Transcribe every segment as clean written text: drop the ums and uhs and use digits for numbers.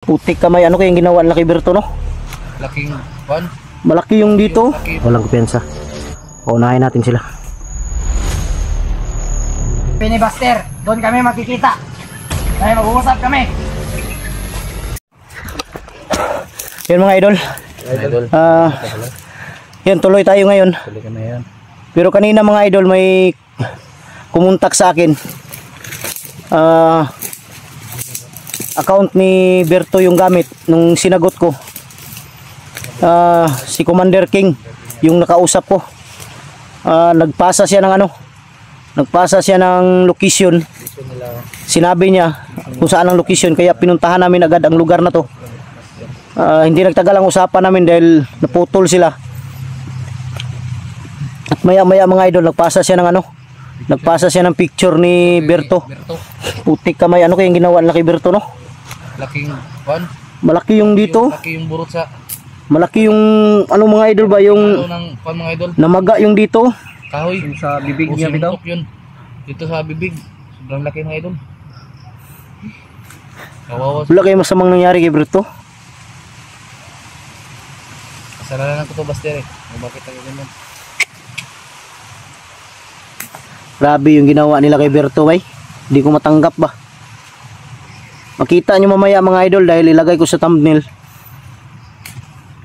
Putik kamay, ano kayang ginawa ng Lucky Berto, no? Laking pan. Malaki yung dito. Walang kumpiyansa. Paunahin natin sila. Pinibuster, doon kami makikita. Ay, mag-uusap kami. Yan mga idol. Yan, tuloy tayo ngayon. Tuloy kami yan. Pero kanina mga idol, may kumuntak sa akin. Account ni Berto yung gamit nung sinagot ko. Si Commander King yung nakausap ko. Nagpasa siya ng nagpasa siya ng location. Sinabi niya kung saan ang location, kaya pinuntahan namin agad ang lugar na to. Hindi nagtagal ang usapan namin dahil naputol sila. At maya maya mga idol, nagpasa siya ng nagpasa siya ng picture ni Berto. Putik kamay, ano kayang ginawa ng Lucky Berto, no? Laking pan. Malaki yung dito. Malaki yung burot sa. Malaki yung mga idol ba yung ng pan mga idol. namaga yung dito. Kahoy sa bibig niya bitaw. Yun. Dito sa bibig. Sobrang laki mga idol. Kawawa. Wala kayong masamang nangyari kay Berto. Kasalanan ko to Baster eh. Bakit ang ganyan? Grabe yung ginawa nila kay Berto, bay. Hindi ko matanggap ba. Makita nyo mamaya mga idol dahil ilagay ko sa thumbnail.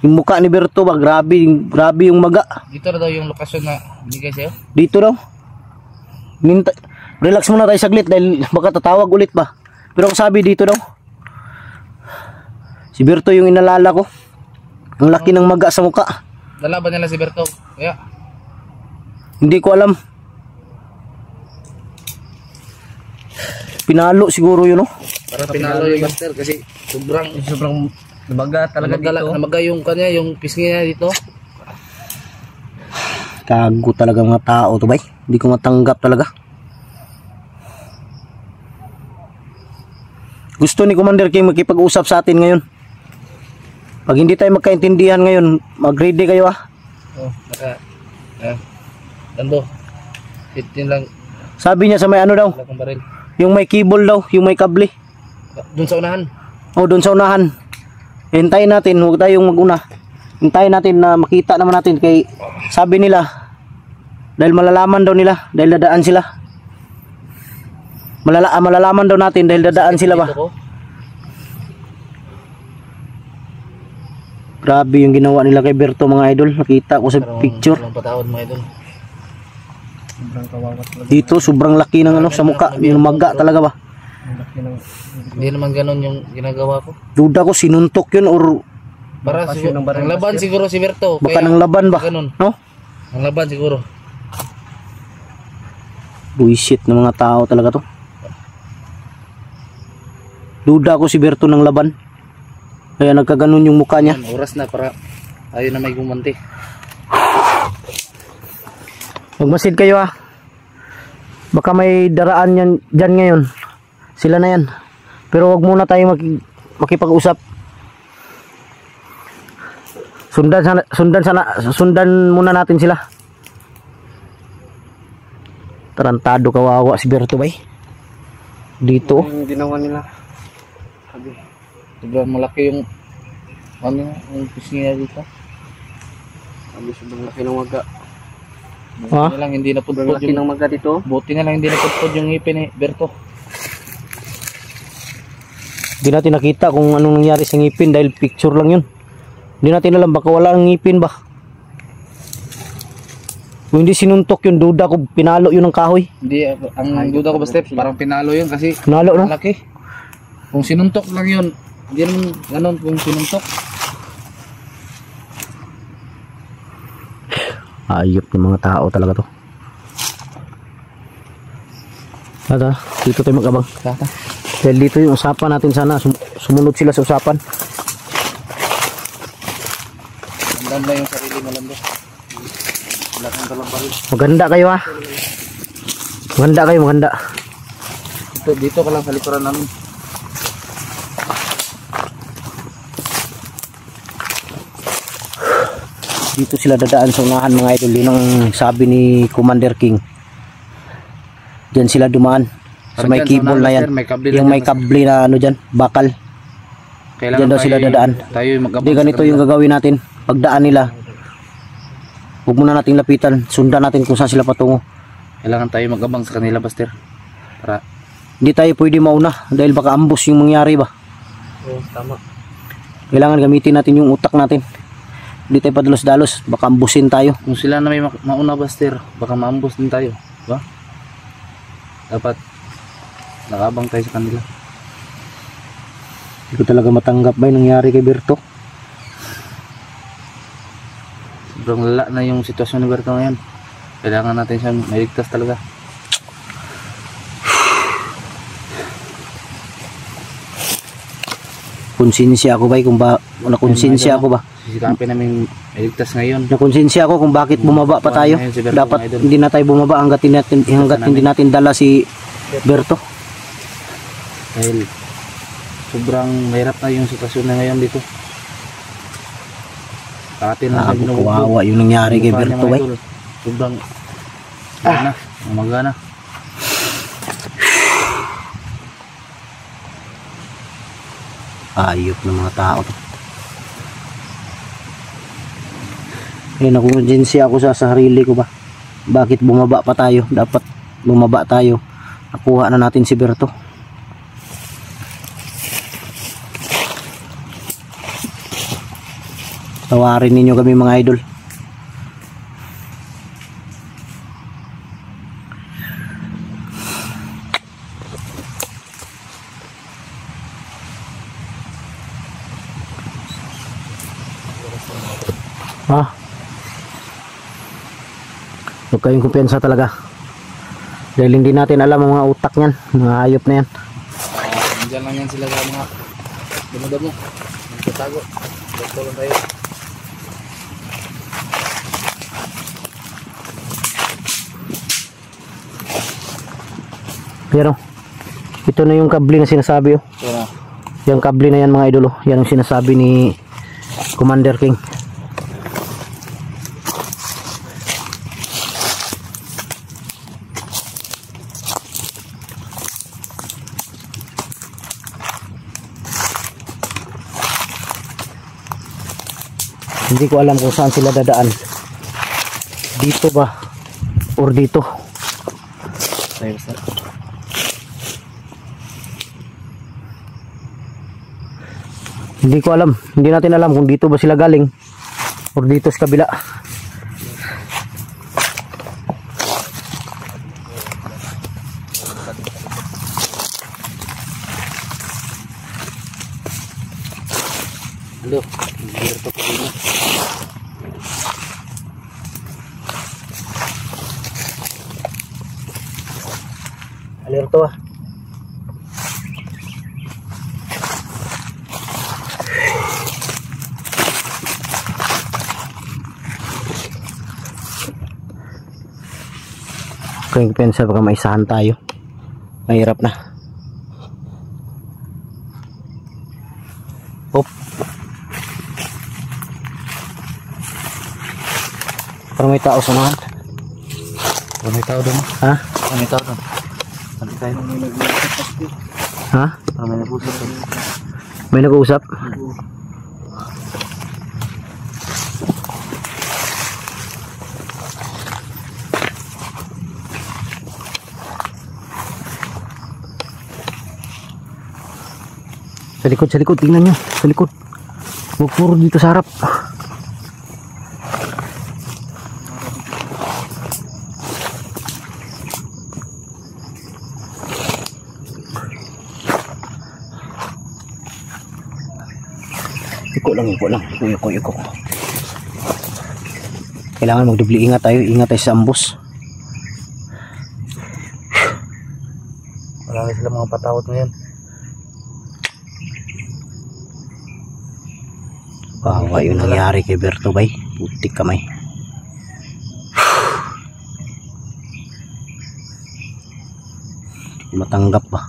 Yung mukha ni Berto ba, grabe yung maga. Dito na daw yung lokasyon na binigay sa'yo? Dito daw. Relax muna tayo saglit dahil baka tatawag ulit ba. Pero ang sabi dito daw, si Berto yung inalala ko. Ang laki ng maga sa mukha. Nalaban nila si Berto. Kaya Hindi ko alam. Pinalo siguro yun, no? parang pinalo yung Baster kasi sobrang namaga talaga dito. Namaga yung kanya, yung pisngi niya dito. Kago talaga mga tao to, bay. Hindi ko matanggap talaga. Gusto ni Commander King makipag-usap sa atin ngayon. Pag hindi tayo magkaintindihan ngayon, mag-ready kayo Oh, Tando. Hit yun lang. Sabi niya sa may daw, Lakang baril. yung may cable daw, yung may kable. Doon sa unahan. O doon sa unahan. Hintayin natin, huwag tayong maguna. Hintayin natin na makita naman natin kay sabi nila dahil malalaman daw nila dahil dadaan sila. Malalaman daw natin dahil dadaan sila ba. Grabe yung ginawa nila kay Berto mga idol. Nakita ko sa picture. Patawad mga idol. Sobrang kawawa talaga. Dito sobrang laki ng sa mukha, yung maga talaga ba. Hindi naman ganun yung ginagawa ko. Duda ko sinuntok yun or Para siguro, ang laban siguro si Berto. baka ng laban ba? Ganun. No? Ang laban siguro. Buisit ng mga tao talaga to. Duda ko si Berto ng laban. Kaya nagkaganon yung mukha niya. Oras na para tayo na may gumanti. Magmasid kayo baka may daraan yan dyan ngayon. Sila na yan. Pero wag muna tayo makipag-usap. Sundan muna natin sila. Tarantado, kawawa si Berto bay. Dito. Yung ginawa nila. Sabi. Sobrang malaki yung yung pisngi niya dito. Sabi sobrang laki ng maga. Buti na lang hindi napudpod Sobrang laki ng maga dito. Buti na lang hindi napudpod yung ngipin ni Berto. Hindi natin nakita kung anong nangyari sa ngipin dahil picture lang yun. Hindi natin alam, baka wala ang ngipin ba. Kung hindi sinuntok yun, duda ko pinalo yun ng kahoy. Hindi, ang duda ko basta parang pinalo yun kasi Pinalo, no? malaki. Kung sinuntok lang yun, hindi naman ganun kung sinuntok. Ayop ng mga tao talaga to. Tata, dito tayo mag-abang. Tata. Dahil dito yung usapan natin, sana sumunod sila sa usapan. Ang ganda yung sarili mo lang doon. Lakang talang baril. Maganda kayo Maganda kayo, maganda. Dito ka lang sa likuran namin. Dito sila dadaan sa unahan mga idol. Yun ang sabi ni Commander King. Diyan sila dumaan. Sa may cable na yan. Yung may kable na dyan, bakal. Diyan daw sila dadaan. Tayo mag-abang. Hindi, ganito yung gagawin natin. Pagdaan nila, huwag muna nating lapitan. Sundan natin kung saan sila patungo. Kailangan tayo mag-abang sa kanila, Buster. Para Hindi tayo pwede mauna dahil baka ambus yung mangyari ba. Oo, tama. Kailangan gamitin natin yung utak natin. Hindi tayo padalos-dalos, baka ambusin tayo. Kung sila na may mauna, Buster, baka maambos din tayo, ba? Dapat nakabang tayo sa kanila. Hindi ko talaga matanggap ba yung nangyari kay Berto. Sobrang lala na yung sitwasyon ni Berto ngayon. Kailangan natin siya mailigtas talaga. Konsensya ako ba kung nakonsensya ako ba? Sisikapin namin mailigtas ngayon. Nakonsensya ako kung bakit bumaba pa tayo. Ngayon si Berto, Dapat mga idol. hindi na tayo bumaba hanggat hindi natin dala si Berto. Dahil sobrang mahirap na yung sitwasyon na ngayon dito. Atin na Kawawa yung nangyari kay Berto ba? Sobrang na, magana. Ayop ng mga tao to. Nakonsensya ako sa sarili ko ba? Bakit bumaba pa tayo? Dapat bumaba tayo. Nakuha na natin si Berto. Tawarin ninyo kami mga idol. Huwag kayong kumpiyansa talaga. Dahil hindi natin alam ang mga utak niyan. Mga hayop na yan. Nandiyan lang yan sila sa mga damo-damo. Nagtatago. Doktor lang tayo. Pero ito na yung kable na sinasabi. Yung kable na yan mga idolo. Yan ang sinasabi ni Commander King. Hindi ko alam kung saan sila dadaan. Dito ba? Or dito? Tayo sa Hindi ko alam. Hindi natin alam kung dito ba sila galing or dito sa kabila. Hello. Berto po dito. Alerto ah. Kung pensa baka maisahan tayo. Mahirap na. Hop. Parang may tao sa nahan. May tao doon. Ha? May tao doon. Nanti tayo. Ha? May nag-usap doon. May nag-uusap? Sa likod, tingnan nyo. Sa likod. Huwag puro dito sa harap. Iko lang. Iko. Kailangan magdubli ingat tayo sa ambus. Marami sila mga patawat ngayon. Bawa yung nangyari kay Berto bay. Putik kamay. Matanggap ba?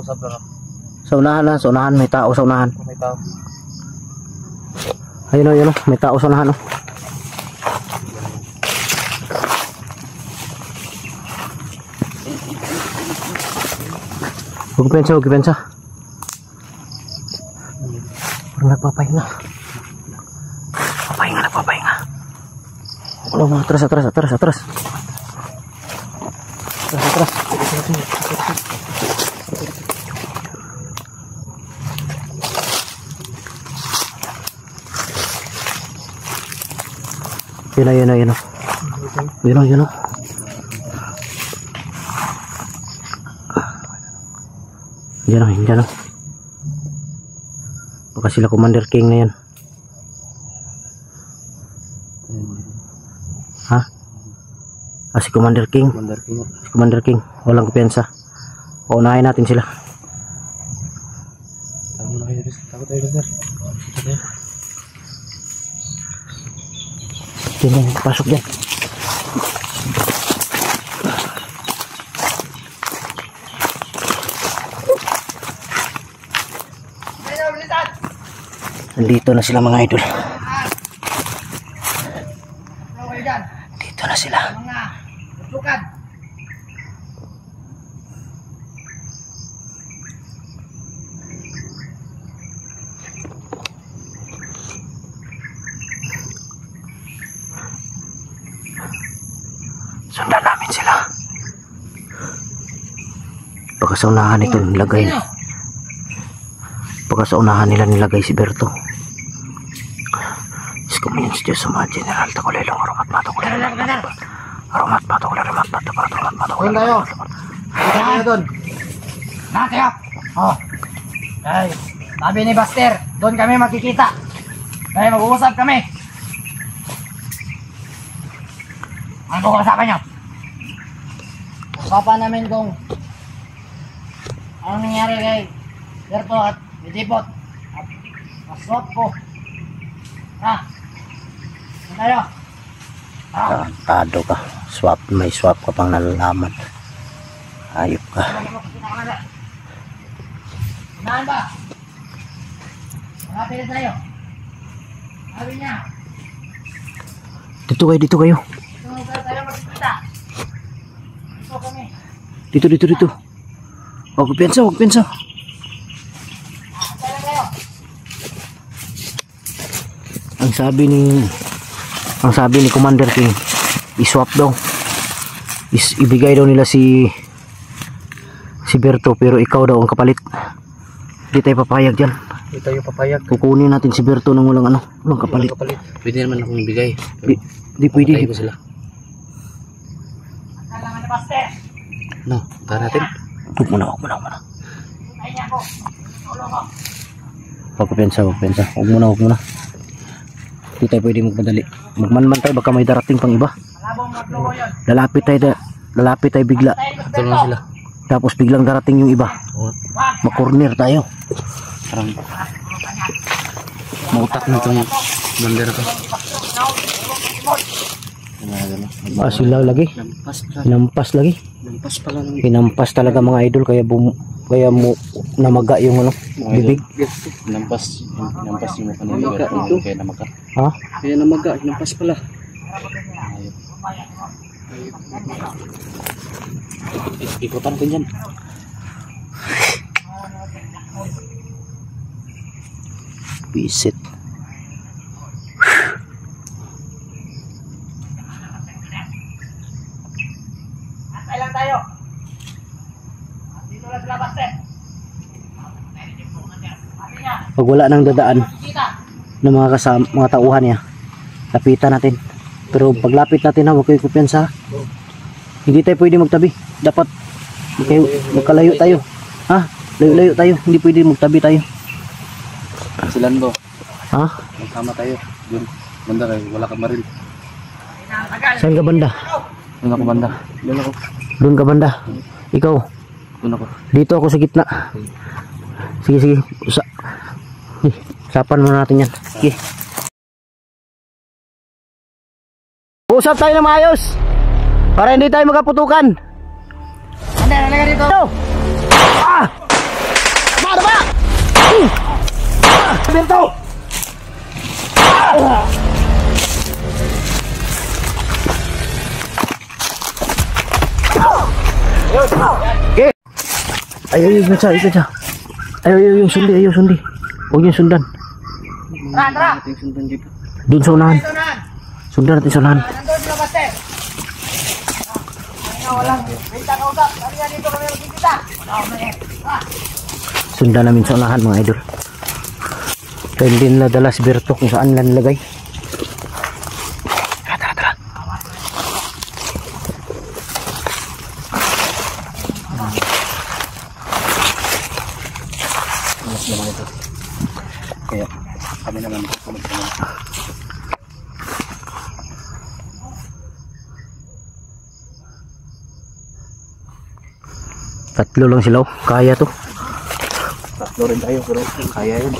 usap lang. Sa unahan na, sa unahan. May tao sa unahan. May tao. Ayun o, may tao sa unahan o. Huwag pensa, huwag pensa. Parang nagpapahinga. Nagpapahinga. Oh, atras. Atras. Yun o. Diyan o. Baka sila Commander King na yan. Ha? Si Commander King. Si Commander King. Walang kumpiyansa. Paunahin natin sila. Takot tayo, sir. Yan, pasok dyan. Nandito na sila mga idol. Dito na sila. Sundan namin sila. Baka sa unahan ito nilagay. Baka sa unahan nila nilagay si Berto. Iskumin si Diyos sa mga general. Takulilong aromat matukulay. Aromat matukulay. Aromat matukulay. Doon tayo. Tayo doon. Lahat kayo. Oh. Ay, sabi ni Buster, doon kami makikita. Ay, mag-uusap kami. Ano pag-uusapan nyo? Usapan namin kung anong nangyari kay Berto at Ditipot at maswap ko. Ha? Doon tayo. Tado ka. May swap ka pang nalalaman. Ayop ka. Unahan ba? Malapit na tayo. Sabi niya. Dito kayo. Doon tayo magkikita. Dito kami. Dito. Huwag pensa. Tayo tayo. Ang sabi ni Commander King, i-swap daw. Ibigay daw nila si Berto, pero ikaw daw ang kapalit. Hindi tayo papayag dyan. Hindi tayo papayag. Kukunin natin si Berto ng walang kapalit. Pwede naman akong ibigay. Di pwede. Tayo ba sila? Kailangan ni Buster. No, tahan natin. Huwag muna. Tayo niya ako. Tulong ko. Huwag pensa. Huwag muna. Hindi tayo pwede magmadali. Magmanman tayo, baka may darating pang iba. Malabong magluho yun. Lalapit tayo bigla. Tulong na sila. Tapos biglang darating yung iba. Makorner tayo. Parang mautak na itong bandera ko. Sila lagi. Hinampas lagi. Hinampas talaga mga idol, kaya namaga yung bibig. Hinampas yung mukha nila. Kaya namaga. Ha? Kaya namaga, hinampas pala. Ikutan natin dyan. Visit. Antay lang tayo. Dito lang sila Buster. Pag wala nang dadaan Kita. ng mga tauhan niya, lapitan natin. Pero paglapit natin, huwag kayo kumpiyansa. Hindi tayo pwede magtabi. Dapat magkalayo tayo. Ha? Layo tayo. Hindi pwede magtabi tayo. Silan ba? Ha? Magkama tayo. Yun. Banda kayo. Wala ka maril. Saan ka banda? Doon ako banda. Doon ako. Doon ka banda. Ikaw. Doon ako. Dito ako sa gitna. Sige. Usapan muna natin yan. Sige. Usap tayo na maayos. Para hindi tayo magkaputukan. Anda, nalaga dito. Berto! Okay. Ayaw yung isa siya. Ayaw yung sundi, ayaw sundi. Huwag yung sundan. Tara! Doon sa unahan. Sundan natin sa unahan. Nandun sila, Buster. Walang benta kausap. Kaya dito kami magkikita. Sundan namin sa unahan mga idol. Kaya hindi nila dala si Berto kung saan nila nilagay. Tara. Kaya kami naman pumunta. Tatlo lang sila. Kaya to. Tatlo rin tayo pero kaya yun.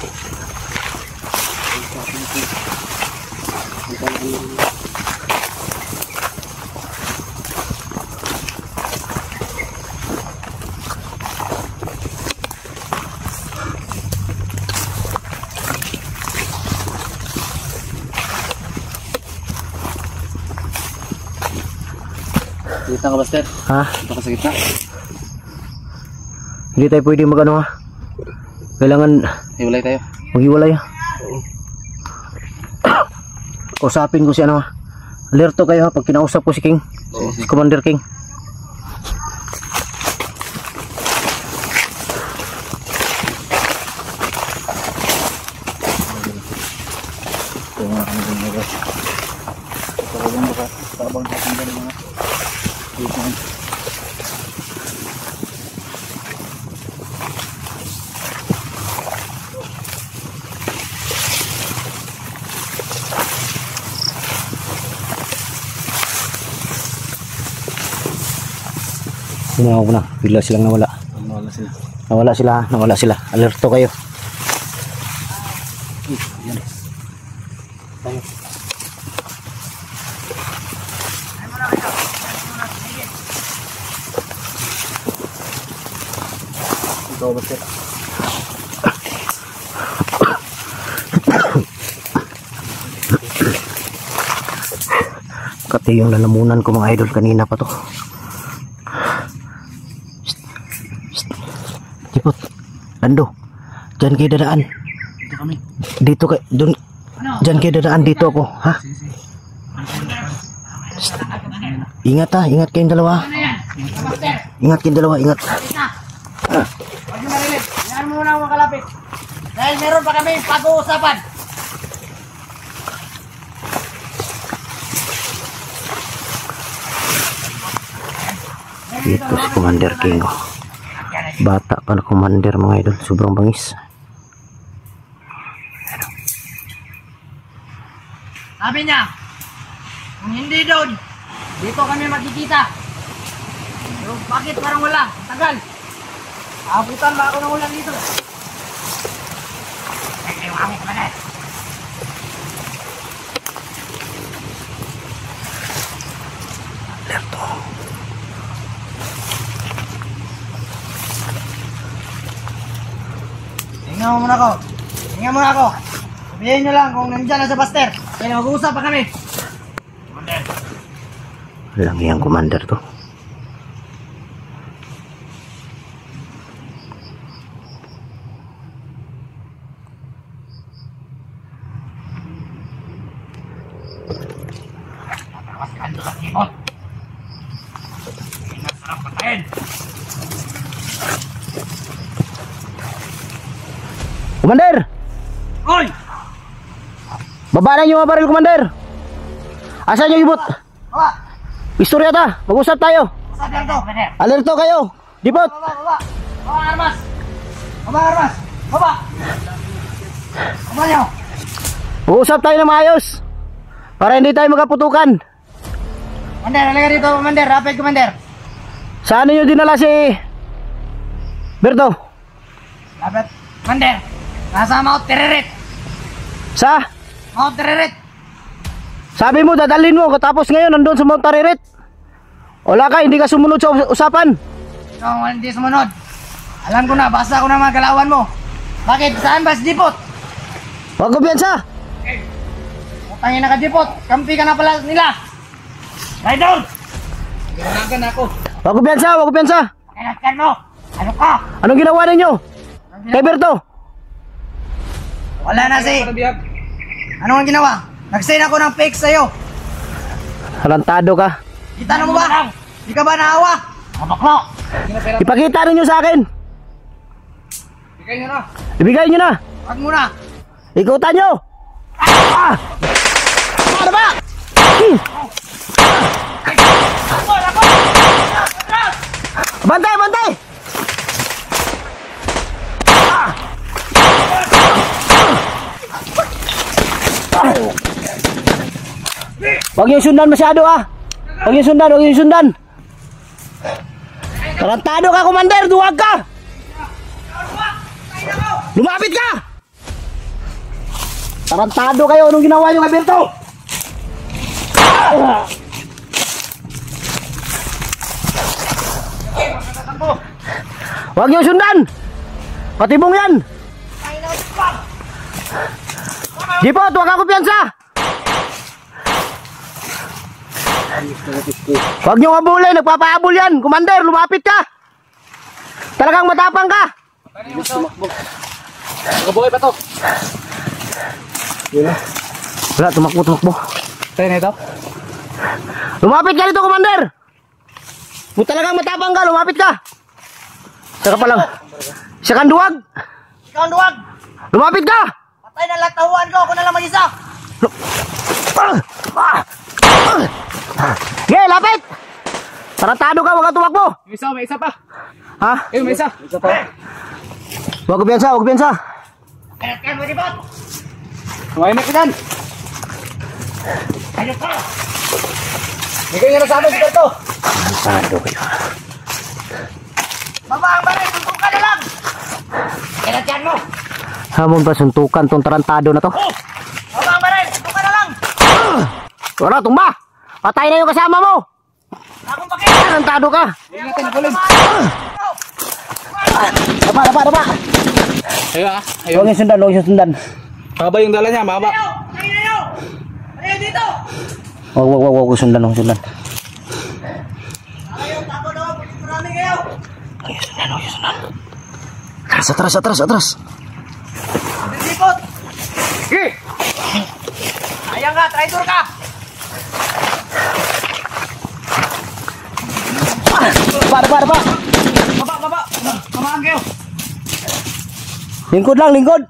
Kita ka, Buster? Ha? Dito ka sa gitna. Hindi tayo pwede magano ha. Kailangan Hiwalay tayo. maghiwalay ha. Usapin ko si ano ha. Alerto kayo ha pag kinausap ko si King. Si Commander King. Sinaw ko na, bigla silang nawala. Nawala sila. Alerto kayo. Yan. Tayo. Ikaw, Buster. Kati yung lalamunan ko mga idol kanina pa to. Tipot. Lando. Diyan kayo dadaan. Dito kami. Dito kayo. Dun. Diyan kayo dadaan. Dito ako. Ha? Ingat ha. Ingat kayong dalawa. Ingat kayong dalawa. Ingat. Huwag nyo marinig. Yan muna ang makalapit. Dahil meron pa kami pag-uusapan. Ito si Commander King. Oh. Bata pa na Commander mga idol. Sobrang bangis. Sabi niya, kung hindi doon, dito kami magkikita. Pero bakit parang wala? Tagal. Abutan ba ako ng ulan dito? Ay, kami ka na. Alerto. Tingnan mo muna ako. Tingnan mo na ako. Sabihin nyo lang kung nandiyan na sa Buster. Kaya mag-uusap pa kami. Walang iyang Commander to. Commander! Oy! Baba na yung mga baril, Commander! Asan yung ibot? Baba! Istorya ta! Mag-usap tayo! Usap lang to. Alerto kayo! Dipot! Baba, baba! Baba, armas! Baba, armas! Baba! Baba nyo! Mag-usap tayo na maayos! Para hindi tayo magkaputukan! Commander, halika dito, Commander. Rapid, Commander. Saan nyo dinala si Berto? Rapid, Commander. Nasa Mount Tereret. Sa? Mount Tereret. Sabi mo dadalhin mo tapos ngayon nandun sa Mount Tariret. Wala ka, hindi ka sumunod sa usapan. Ikaw ang hindi sumunod. Alam ko na, basta ko na mga galawan mo. Bakit? Saan ba si Dipot? Huwag kumpiyansa. Putangin na ka, Dipot. Kampi ka na pala nila. Rider! Ganagan ako. Huwag kumpiyansa, huwag kumpiyansa. Kailangan mo. Ano ka? Anong ginawa ninyo? Kay Berto? Wala na si. Ano ang ginawa? Nag-send ako ng fake sa'yo. Tarantado ka. Kita mo ba? Di ka ba naawa? Kabaklo. Ipakita ninyo sa akin. Bigay nyo na. Ibigay nyo na. Wag mo na. Ikutan nyo. Ah! Ano ba? Bantay, bantay! Huwag yung sundan masyado ah. Huwag yung sundan, huwag yung sundan. Tarantado ka, Commander, duwag ka. Lumapit ka. Tarantado kayo, anong ginawa nyo kay Berto? Huwag yung sundan. Patibong yan. Dipot, huwag ka kumpiyansa. Huwag nyo habulin, nagpapahabol yan. Commander, lumapit ka. Talagang matapang ka. Kabuhay pa to. Wala, tumakbo. Tayo na ito. Lumapit ka dito, Commander. Kung talagang matapang ka, lumapit ka. Saka pa lang. Siya kang duwag. Ikaw ang duwag. Lumapit ka. Patay na lahat tahuan ko. Ako na lang mag-isa. Okay, lapit. Tarantado ka, huwag kang tumakbo. May isa pa. Ha? May isa. Isa pa. Huwag kumpiyansa, huwag kumpiyansa. Kailangan mo, Dipot. Kumain na ka dyan. Ano ka? Bigay nyo na sa amin si Berto. Tarantado kayo. Baba ang baril. Tuntukan na lang. Kailangan mo. Hamon pa suntukan tong tarantado na to. Baba ang baril. Tuntukan na lang. Wala, tumba. Patay na yung kasama mo. Akong bakit. Tarantado ka. Bigyan natin, kulin. Dapa. Ayo ah. Ayo. Huwag yung sundan, huwag yung sundan. Mahaba yung dala niya, mahaba. Ayaw. Ayaw dito. Huwag yung sundan, huwag yung sundan. Ayaw. Tako daw. Marami kayo. Huwag yung sundan. Atras. Dipot. Sige. Ayaw ka. Traitor ka. Baba. Baba. Kamaan kayo. Lingkod lang, lingkod.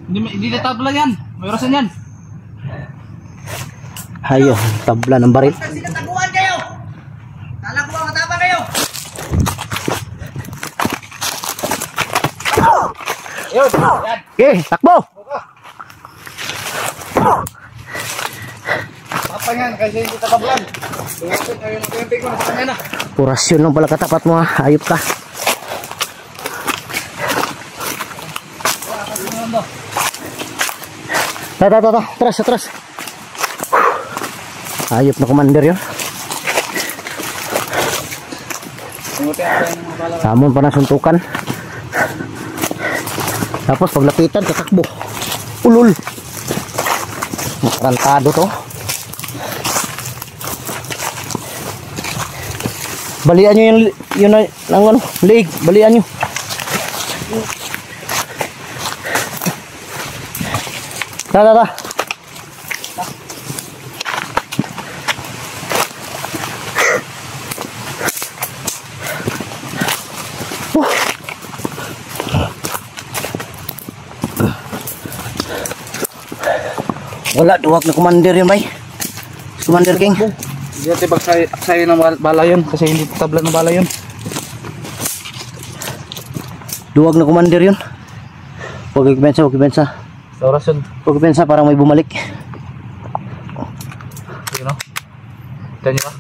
Hindi na tabla yan. May orasan yan. Hayo, tabla ng baril. Sinataguan kayo. Kala ko ba matapang kayo? Yun. Yan. Okay, takbo. Papa yan. Kasi hindi tablan. Ayun ang pimping ko na sa kanya na. Orasyon lang pala katapat mo ha. Ayop ka. Atras. Ayop na Commander yun. Samon pa na suntukan. Tapos paglapitan, tatakbo. Ulul. Tarantado to. Balian nyo yung ano, leeg. Balian nyo. Ta. Wala, duwag na Commander yun, bay. Commander King. Hindi natin pagsayo ng bala yun. Kasi hindi tabla ng bala yun. Duwag na Commander yun. Huwag kipensa. Sa orasyon. Huwag kipensa, parang may bumalik. Yun o. Ito nyo ba?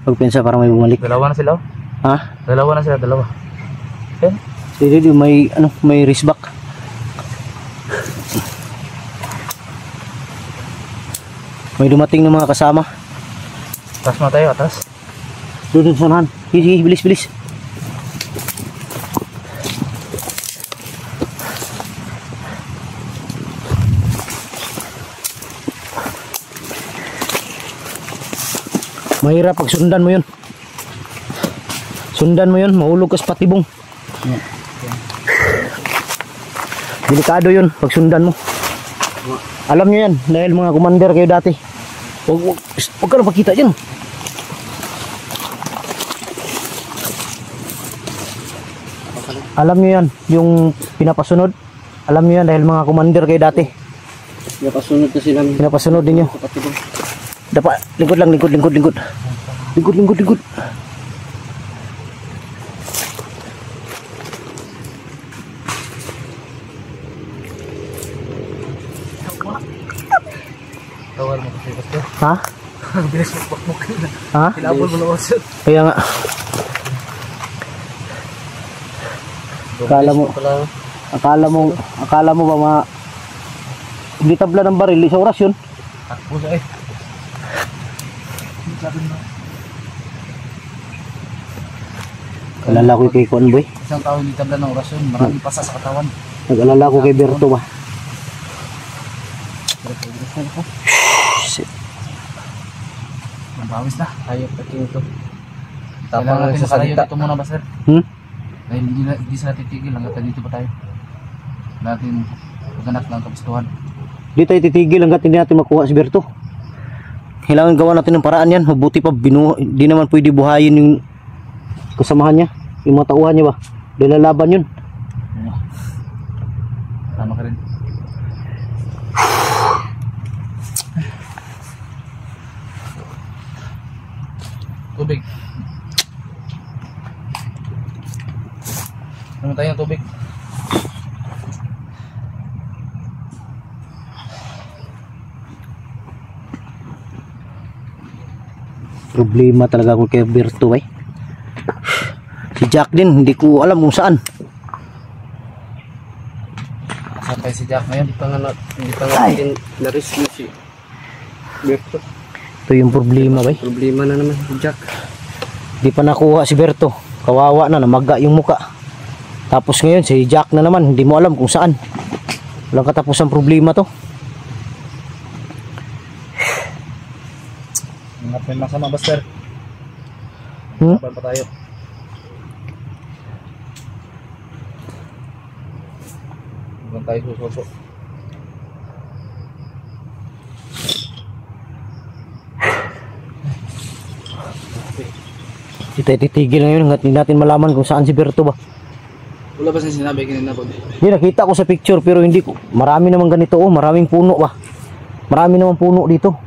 Huwag kipensa, parang may bumalik. Dalawa na sila. Ha? Dalawa. Yan. Hindi, may wristback. May dumating ng mga kasama. Atas mo tayo, atas. Doon sa unahan. Sige, bilis. Mahirap pag sundan mo yun. Sundan mo yun, mahulog ka sa patibong. Delikado yun pag sundan mo. Alam nyo yan, dahil mga commander kayo dati. Huwag ka na pakita dyan. Alam nyo yan, yung pinapasunod. Alam nyo yan dahil mga commander kayo dati. Pinapasunod kasi namin. Pinapasunod din nyo. Dapat, lingkod lang, lingkod. Lingkod. Tawar mo kasi Pastor. Ha? Bilis mo na. Ha? Kilabol mo na usod. Kaya nga. Akala mo ba hindi tabla ng baril sa oras yun? Takbo sa eh. Alala ko kay Kuan Boy. Isang tao hindi tabla ng orasyon, maraming pasa sa katawan. Nag-alala ko kay Berto ba? Shit. Mabawis na, tayo pating ito. Kailangan natin makalayo dito muna ba sir? Dahil hindi sila titigil hanggang dito pa tayo. Natin pagganap ng kapistuhan. Di tayo titigil hanggat hindi natin makuha si Berto. Kailangan gawa natin ng paraan yan. Mabuti pa, di naman pwede buhayin yung kasamahan niya. Yung mga tauhan niya ba? Dahil lalaban yun. Tama ka rin. Tubig. Ano tayo ng tubig? Problema talaga ako kay Berto eh. Si Jack din, hindi ko alam kung saan. Saan tayo si Jack ngayon? Hindi pa natin na-rescue si Berto. Ito yung problema ba eh. Problema na naman si Jack. Di pa nakuha si Berto. Kawawa na, namaga yung muka. Tapos ngayon si Jack na naman, hindi mo alam kung saan. Walang katapusan problema to. Ingat may masama Buster. Laban pa tayo. Huwag tayo sususo. Di tayo titigil ngayon hanggat hindi natin malaman kung saan si Berto ba. Wala ba siya sinabi kanina po? Hindi, nakita ko sa picture pero hindi ko. Marami naman ganito oh, maraming puno ba. Marami naman puno dito.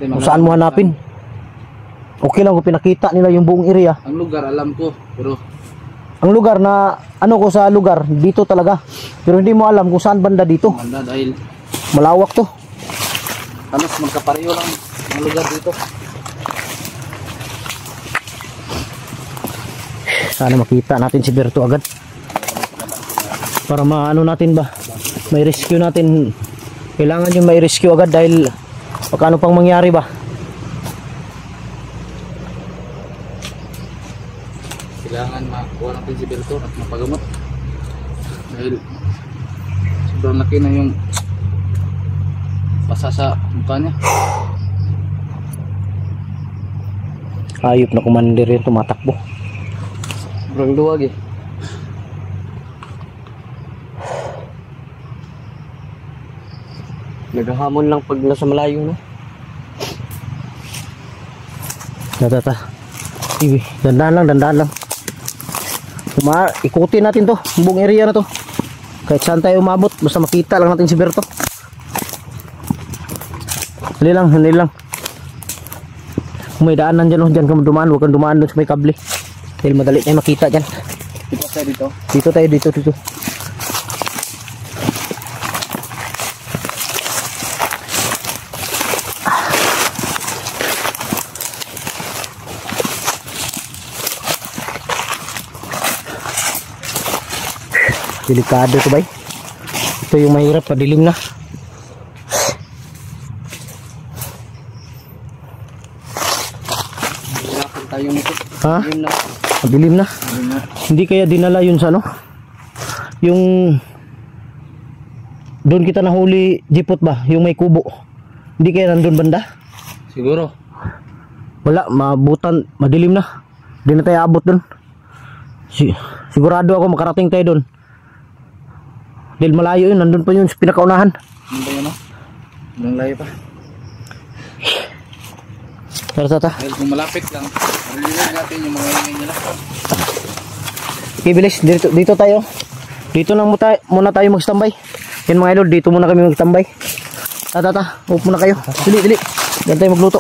Kung saan mo hanapin. Okay lang kung pinakita nila yung buong area. Ang lugar alam ko, pero Ang lugar na ano ko sa lugar dito talaga. Pero hindi mo alam kung saan banda dito. banda dahil Malawak to. halos magkapareho lang ang lugar dito. Sana makita natin si Berto agad. Para maano natin ba? May rescue natin. Kailangan yung may rescue agad dahil baka ano pang mangyari ba? Kailangan makuha natin si Berto at mapagamot. Dahil sobrang laki na yung pasa sa mukha niya. Hayop na commander yun, tumatakbo. Sobrang luwag eh. Naghahamon lang pag nasa malayo na. Tata. Iwi, dandan lang. Ikutin natin to, buong area na to. Kahit saan tayo umabot, basta makita lang natin si Berto. Hali lang. Kung may daanan dyan, dyan ka dumaan, huwag kang dumaan doon sa may kable. Dahil madali tayo makita dyan. Dito tayo dito. Dito tayo, dito. Delikado to bay. Ito yung mahirap, padilim na. Hirapan tayo nito. Ha? Yun na. Padilim na. Hindi kaya dinala yun sa ano? Yung doon kita nahuli, jipot ba? Yung may kubo. Hindi kaya nandun banda? Siguro. Wala, mabutan, madilim na. Hindi na tayo abot dun. Sigurado ako makarating tayo dun. Dahil malayo yun, nandun pa yun sa pinakaunahan. Ano ba yun, no? Walang layo pa. Tara. Dahil kung malapit lang, marilinig natin yung mga ingay nila. Okay, bilis, dito tayo. Dito lang muna tayo mag-standby. Yan mga idol, dito muna kami mag-standby. Upo muna kayo. Dili. Diyan tayo magluto.